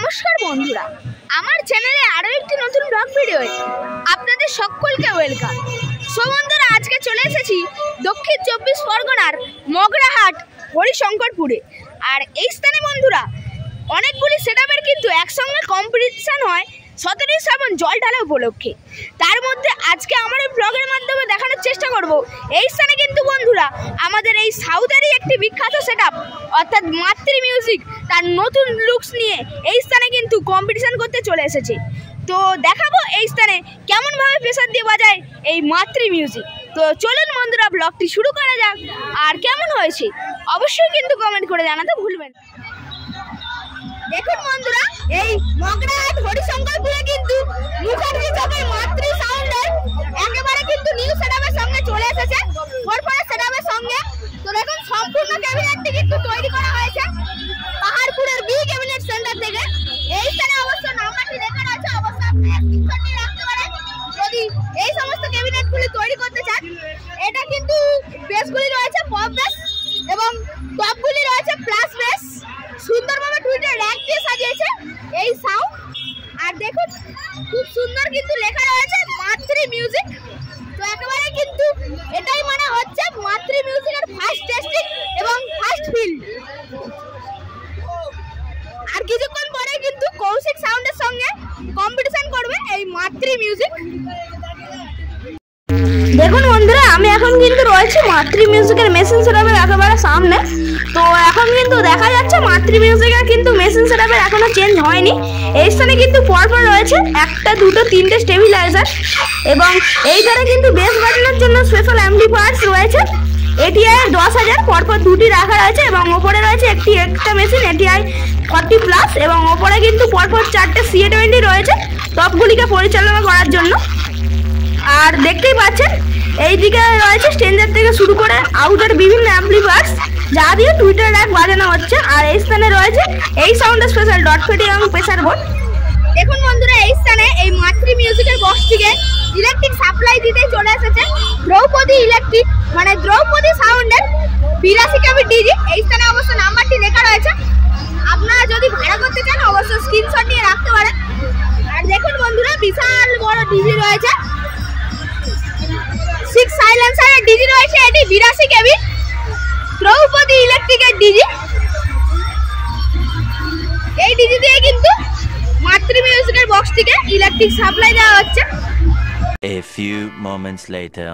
নমস্কার বন্ধুরা, আমার চ্যানেলে আরো একটি নতুন ব্লগ ভিডিওয়ে আপনাদের সকলকে ওয়েলকাম। সো বন্ধুরা, আজকে চলে এসেছি দক্ষিণ 24 পরগনার মগরাহাট হরিশঙ্করপুরে। আর এই স্থানে বন্ধুরা অনেকগুলি সেটআপের কিন্তু একসঙ্গে কম্পিটিশন হয় 17 শ্রাবণ জল ঢালা উপলক্ষে। তার মধ্যে আজকে আমার এই ব্লগের মাধ্যমে দেখানোর চেষ্টা করব এই স্থানে কিন্তু বন্ধুরা আমাদের এই সাউথেরই একটি বিখ্যাত সেটআপ অর্থাৎ মাতৃ মিউজিক তার নতুন লুকস নিয়ে এই স্থানে কিন্তু কম্পিটিশন করতে চলে এসেছে। তো দেখাবো এই স্থানে কেমনভাবে প্রেসার দিয়ে বাজায় এই মাতৃ মিউজিক। তো চলুন বন্ধুরা, ব্লগটি শুরু করা যাক। আর কেমন হয়েছে অবশ্যই কিন্তু কমেন্ট করে জানাতে ভুলবেন। দেখুন বন্ধুরা, এই মগরাহাট হরিশঙ্করপুরে কিন্তু মুখার্জি চকের মাতৃ সাউন্ডের একেবারে কিন্তু নিউ সেটআপের সঙ্গে চলে এসেছে ফোরফোর সেটআপের সঙ্গে। তো দেখুন, সম্পূর্ণ ক্যাবিনেটটি কিন্তু তৈরি করা হয়েছে পাহাড়পুরের বি ক্যাবিনেট সেন্টার থেকে। এই স্থানে অবশ্য নাম্বারটি লেখা রয়েছে, অবশ্যই আপনি স্ক্রিনশট নিয়ে রাখতে পারেন যদি এই সমস্ত ক্যাবিনেটগুলি তৈরি করতে চান। এটা কিন্তু বেসগুলি রয়েছে পপ বেস এবং টপগুলি রয়েছে প্লাস বেস। সুন্দরভাবে দুইটা র‍্যাক দিয়ে সাজিয়েছে এই সাউন্ড। আর দেখুন, খুব সুন্দর কিন্তু লেখা রয়েছে মাতৃ মিউজিক। তো একেবারে কিন্তু এটাই মানে হচ্ছে মাতৃ মিউজিকের ফার্স্ট টেস্টিং এবং ফার্স্ট ফিল্ড। আর কিছুক্ষণ পরে কিন্তু কৌশিক সাউন্ডের সঙ্গে কম্পিটিশন করবে এই মাতৃ মিউজিক। দেখুন বন্ধুরা, আমি এখন কিন্তু রয়েছে মাতৃ মিউজিকের মেশিন সেটআপের একেবারে সামনে। তো এখন কিন্তু দেখা যাচ্ছে মাতৃ মিউজিকের কিন্তু মেশিন সেটআপের এখনো চেঞ্জ হয়নি। এই স্থানে কিন্তু পরপর রয়েছে 1, 2, 3টে স্টেবিলাইজার এবং এইখানে কিন্তু বেস বাজানোর জন্য স্পেশাল অ্যাম্পলিফায়ার্স রয়েছে। এটিআই 10,000 পরপর দুটি রাখা রয়েছে এবং ওপরে রয়েছে একটা মেশিন এটিআই 40+ এবং ওপরে কিন্তু পরপর 4টে CA20 রয়েছে টপগুলিকে পরিচালনা করার জন্য। আর দেখতেই পাচ্ছেন এইদিকে রয়েছে স্টেঞ্জার থেকে শুরু করে আউটের বিভিন্ন অ্যাম্পলিফায়ার্স যা দিয়ে টুইটার র‍্যাক বাজানো হচ্ছে। আর এই স্থানে রয়েছে এই সাউন্ডের স্পেশাল ডট ফেটি এবং প্রেসার বোর্ড। দেখুন বন্ধুরা, এই স্থানে এই মাতৃ মিউজিকের বক্সটিকে ইলেকট্রিক সাপ্লাই দিতে চলে এসেছে দ্রৌপদী ইলেকট্রিক, মানে দ্রৌপদী সাউন্ডের 82 কেবি ডিজি। এই স্থানে অবশ্য নাম্বারটি লেখা রয়েছে, আপনারা যদি ভাড়া করতে চান অবশ্যই স্ক্রিনশট নিয়ে রাখতে পারেন। আর দেখুন বন্ধুরা, বিশাল বড় ডিজি রয়েছে, 6 সাইলেন্সারের ডিজি রয়েছে। এটি 82 কেবি দ্রৌপদী ইলেকট্রিকের ডিজি। এই ডিজি দিয়ে কিন্তু মাতৃ মিউজিকের বক্সটিকে ইলেকট্রিক সাপ্লাই দেওয়া হচ্ছে। A few moments later.